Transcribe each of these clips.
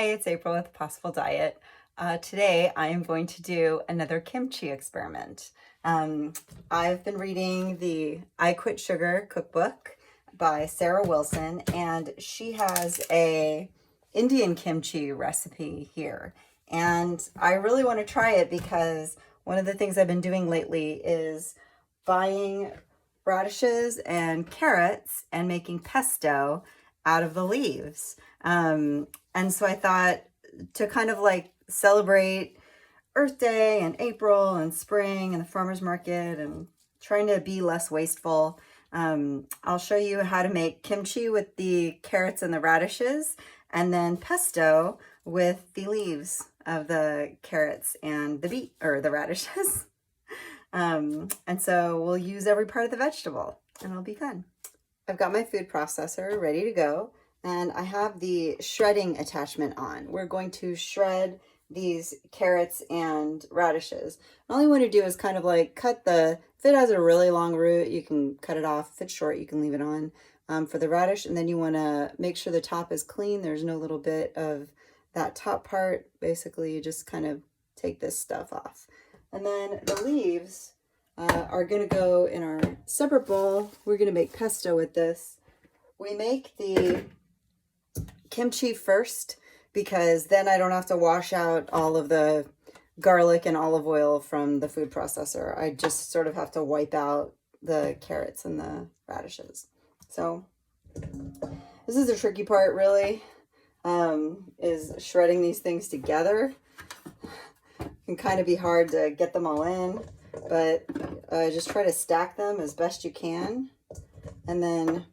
Hey, it's April with Possible Diet. Today I am going to do another kimchi experiment. I've been reading the I Quit Sugar cookbook by Sarah Wilson, and she has a Indian kimchi recipe here. And I really want to try it because one of the things I've been doing lately is buying radishes and carrots and making pesto out of the leaves. And so I thought to kind of like celebrate Earth Day and April and spring and the farmer's market and trying to be less wasteful, I'll show you how to make kimchi with the carrots and the radishes, and then pesto with the leaves of the carrots and the radishes. And so we'll use every part of the vegetable and it'll be fun. I've got my food processor ready to go, and I have the shredding attachment on. We're going to shred these carrots and radishes. All you want to do is kind of like cut if it has a really long root, you can cut it off. If it's short, you can leave it on for the radish. And then you want to make sure the top is clean. There's no little bit of that top part. Basically, you just kind of take this stuff off. And then the leaves are going to go in our separate bowl. We're going to make pesto with this. We make the kimchi first because then I don't have to wash out all of the garlic and olive oil from the food processor. I just sort of have to wipe out the carrots and the radishes. So this is the tricky part, really, is shredding these things together. It can kind of be hard to get them all in, but just try to stack them as best you can, and then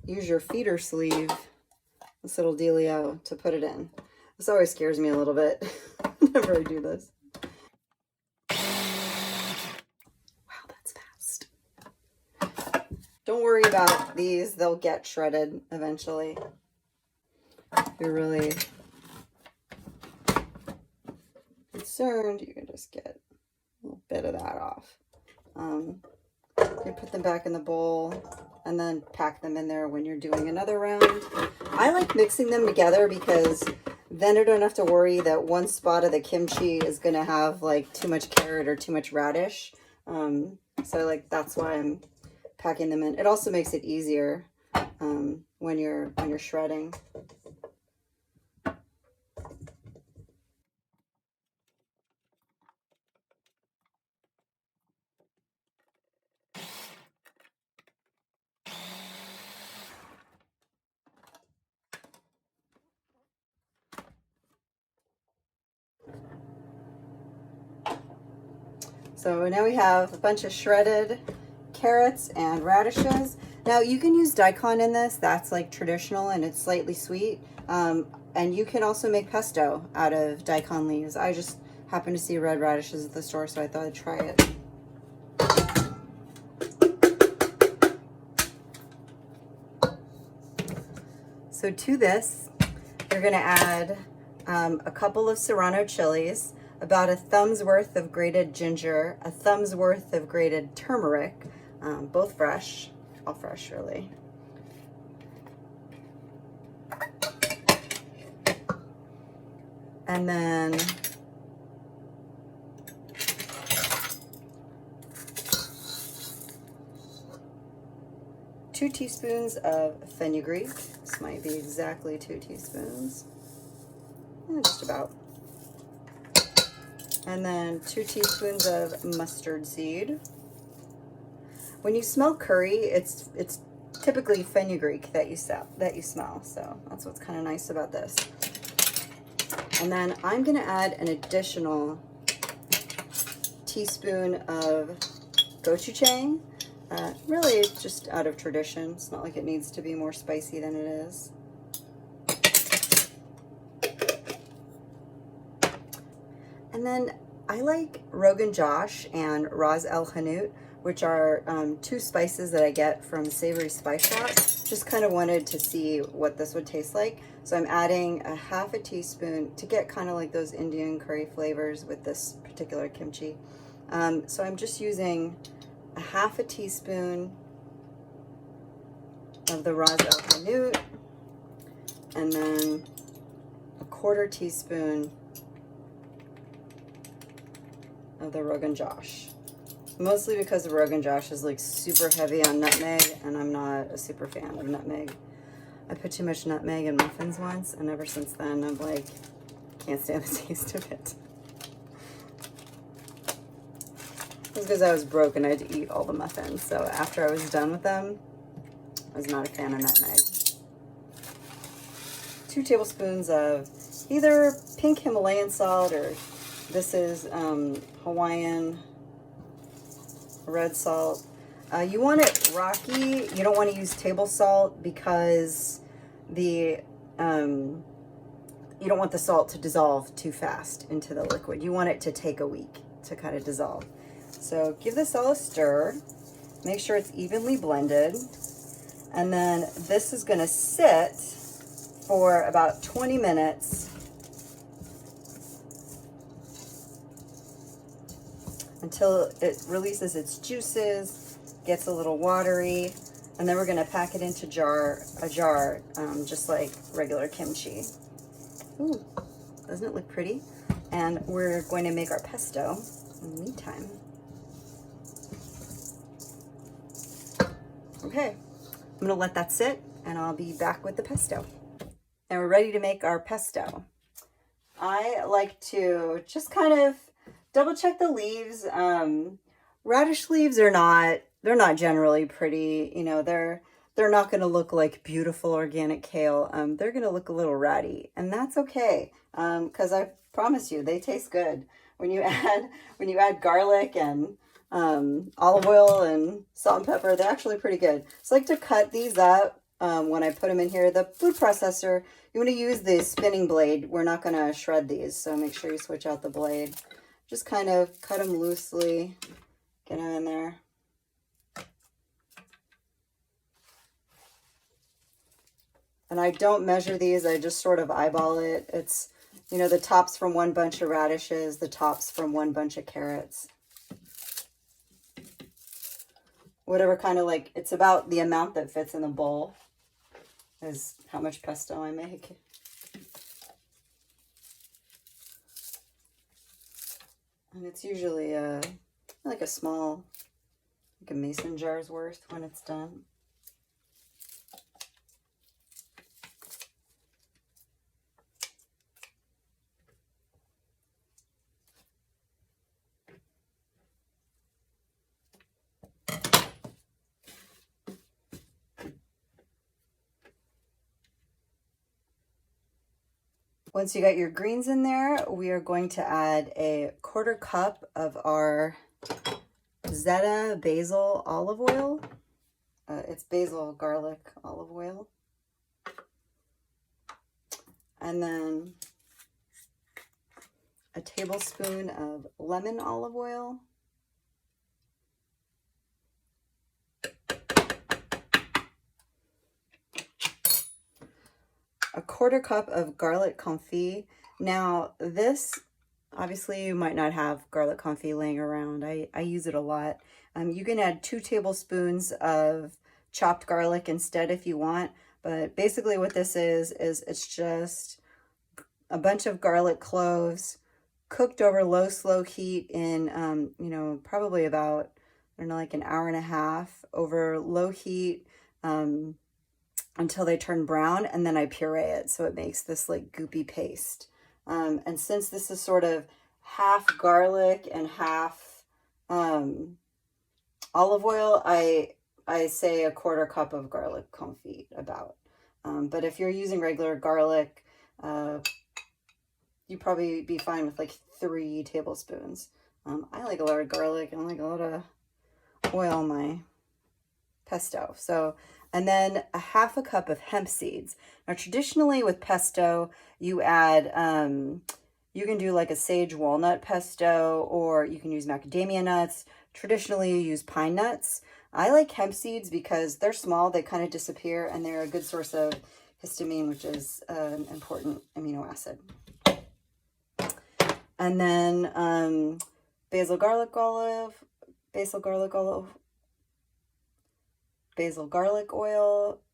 use your feeder sleeve, this little dealio, to put it in. This always scares me a little bit whenever I do this. Wow, that's fast. Don't worry about these, they'll get shredded eventually. If you're really concerned, you can just get a little bit of that off. You put them back in the bowl and then pack them in there when you're doing another round. I like mixing them together because then I don't have to worry that one spot of the kimchi is going to have like too much carrot or too much radish. So that's why I'm packing them in. It also makes it easier when you're shredding. So now we have a bunch of shredded carrots and radishes. Now you can use daikon in this. That's like traditional and it's slightly sweet. And you can also make pesto out of daikon leaves. I just happened to see red radishes at the store, so I thought I'd try it. So to this, you're gonna add a couple of serrano chilies, about a thumb's worth of grated ginger, a thumb's worth of grated turmeric, both fresh, all fresh really. And then two teaspoons of fenugreek. This might be exactly 2 teaspoons. Just about. And then 2 teaspoons of mustard seed. When you smell curry, it's typically fenugreek that you smell. So that's what's kind of nice about this. And then I'm gonna add an additional teaspoon of gochuchang. Really, it's just out of tradition. It's not like it needs to be more spicy than it is. And then I like Rogan Josh and Ras el Hanout, which are 2 spices that I get from Savory Spice Shop. Just kind of wanted to see what this would taste like. So I'm adding a half a teaspoon to get kind of like those Indian curry flavors with this particular kimchi. So I'm just using a half a teaspoon of the Ras el Hanout, and then 1/4 teaspoon of the Rogan Josh. Mostly because the Rogan Josh is like super heavy on nutmeg, and I'm not a super fan of nutmeg. I put too much nutmeg in muffins once, and ever since then I'm like, can't stand the taste of it. It was because I was broke and I had to eat all the muffins. So after I was done with them, I was not a fan of nutmeg. 2 tablespoons of either pink Himalayan salt, or this is Hawaiian red salt. You want it rocky. You don't want to use table salt because you don't want the salt to dissolve too fast into the liquid. You want it to take a week to kind of dissolve. So give this all a stir. Make sure it's evenly blended. And then this is going to sit for about 20 minutes until it releases its juices, gets a little watery, and then we're going to pack it into a jar, just like regular kimchi. Ooh, doesn't it look pretty? And we're going to make our pesto in the meantime. Okay, I'm going to let that sit, and I'll be back with the pesto. And we're ready to make our pesto. I like to just kind of double check the leaves. Radish leaves are they're not generally pretty. You know, they're not going to look like beautiful organic kale. They're going to look a little ratty, and that's okay. Because I promise you, they taste good when you add garlic and olive oil and salt and pepper. They're actually pretty good. So I like to cut these up when I put them in here. The food processor, you want to use the spinning blade. We're not going to shred these, so make sure you switch out the blade. Just kind of cut them loosely, get them in there. And I don't measure these, I just sort of eyeball it. It's, you know, the tops from one bunch of radishes, the tops from one bunch of carrots. Whatever kind of like, it's about the amount that fits in the bowl is how much pesto I make. And it's usually like a small, like a mason jar's worth when it's done. Once you got your greens in there, we are going to add a 1/4 cup of our Zeta basil olive oil. It's basil garlic olive oil. And then a tablespoon of lemon olive oil. A 1/4 cup of garlic confit. Now this, obviously you might not have garlic confit laying around. I use it a lot. You can add 2 tablespoons of chopped garlic instead if you want. But basically what this is it's just a bunch of garlic cloves cooked over slow heat in, you know, probably about, I don't know, like an hour and a half over low heat, until they turn brown, and then I puree it so it makes this like goopy paste. And since this is sort of half garlic and half olive oil, I say a 1/4 cup of garlic confit about. But if you're using regular garlic, you'd probably be fine with like 3 tablespoons. I like a lot of garlic and I like a lot of oil in my pesto. So, and then a 1/2 cup of hemp seeds. Now, traditionally with pesto, you add, you can do like a sage walnut pesto, or you can use macadamia nuts. Traditionally, you use pine nuts. I like hemp seeds because they're small, they kind of disappear, and they're a good source of histamine, which is an important amino acid. And then basil garlic oil,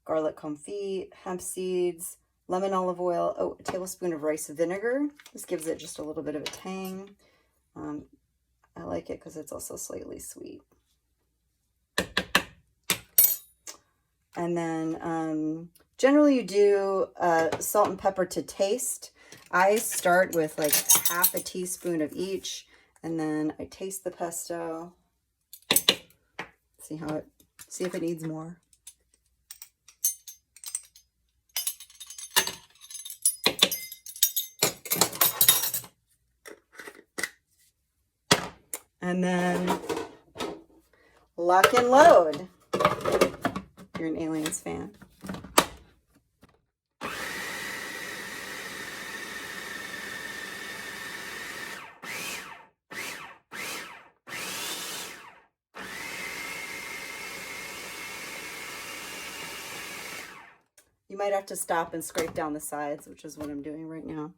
garlic confit, hemp seeds, lemon olive oil, oh, a tablespoon of rice vinegar. This gives it just a little bit of a tang. I like it because it's also slightly sweet. And then generally you do salt and pepper to taste. I start with like half a teaspoon of each, and then I taste the pesto. See if it needs more. And then lock and load. You're an Aliens fan. You might have to stop and scrape down the sides, which is what I'm doing right now.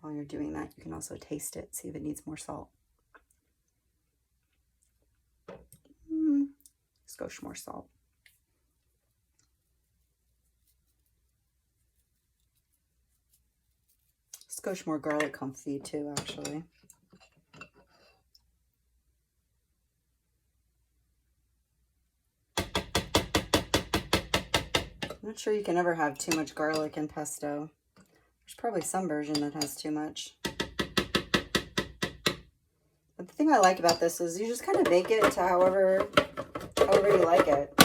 While you're doing that, you can also taste it, see if it needs more salt. Skosh more salt. Skosh more garlic comfy too, actually. I'm not sure you can ever have too much garlic in pesto. There's probably some version that has too much. But the thing I like about this is you just kind of make it to however you like it.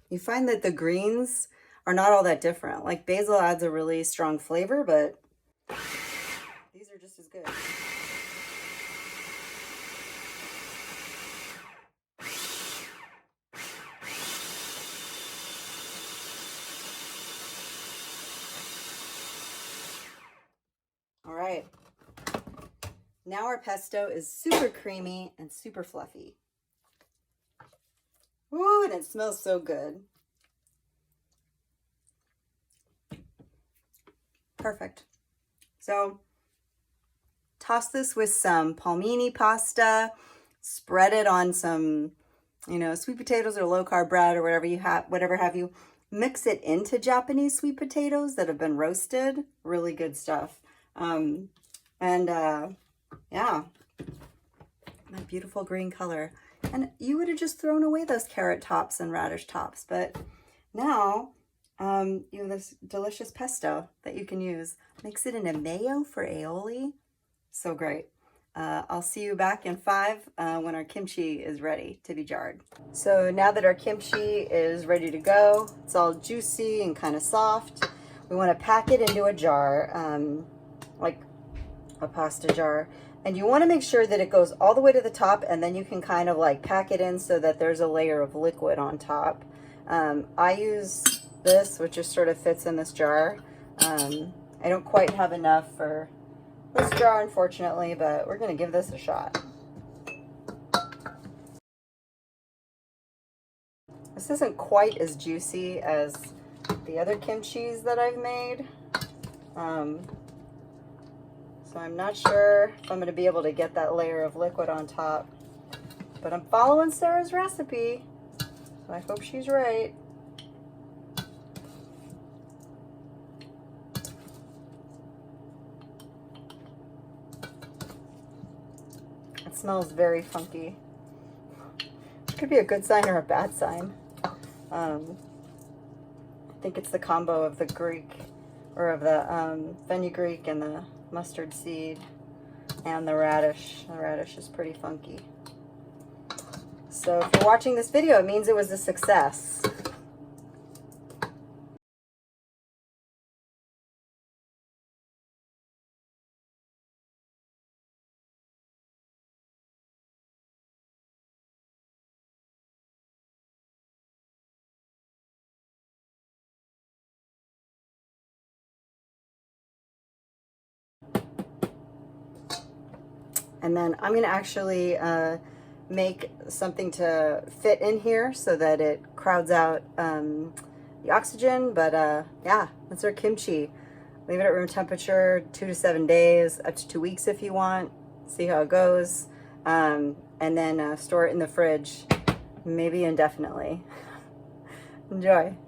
You find that the greens are not all that different. Like basil adds a really strong flavor, but these are just as good. All right. Now our pesto is super creamy and super fluffy. Ooh, and it smells so good. Perfect. So toss this with some palmini pasta, spread it on some, sweet potatoes or low carb bread or whatever have you. Mix it into Japanese sweet potatoes that have been roasted. Really good stuff. Yeah, that beautiful green color. And you would have just thrown away those carrot tops and radish tops, but now you have this delicious pesto that you can use. Mix it in a mayo for aioli. So great. I'll see you back in 5 when our kimchi is ready to be jarred. So now that our kimchi is ready to go, it's all juicy and kind of soft. We want to pack it into a jar, like a pasta jar. And you want to make sure that it goes all the way to the top, and then you can kind of like pack it in so that there's a layer of liquid on top. I use this, which just sort of fits in this jar. I don't quite have enough for this jar, unfortunately, but we're going to give this a shot. This isn't quite as juicy as the other kimchis that I've made. So I'm not sure if I'm going to be able to get that layer of liquid on top. But I'm following Sarah's recipe, so I hope she's right. It smells very funky. It could be a good sign or a bad sign. I think it's the combo of the Greek, or of the fenugreek and the mustard seed and the radish. The radish is pretty funky. So if you're watching this video, it means it was a success. And then I'm going to actually make something to fit in here so that it crowds out the oxygen. But yeah, that's our kimchi. Leave it at room temperature 2 to 7 days, up to 2 weeks if you want. See how it goes. And then store it in the fridge, maybe indefinitely. Enjoy.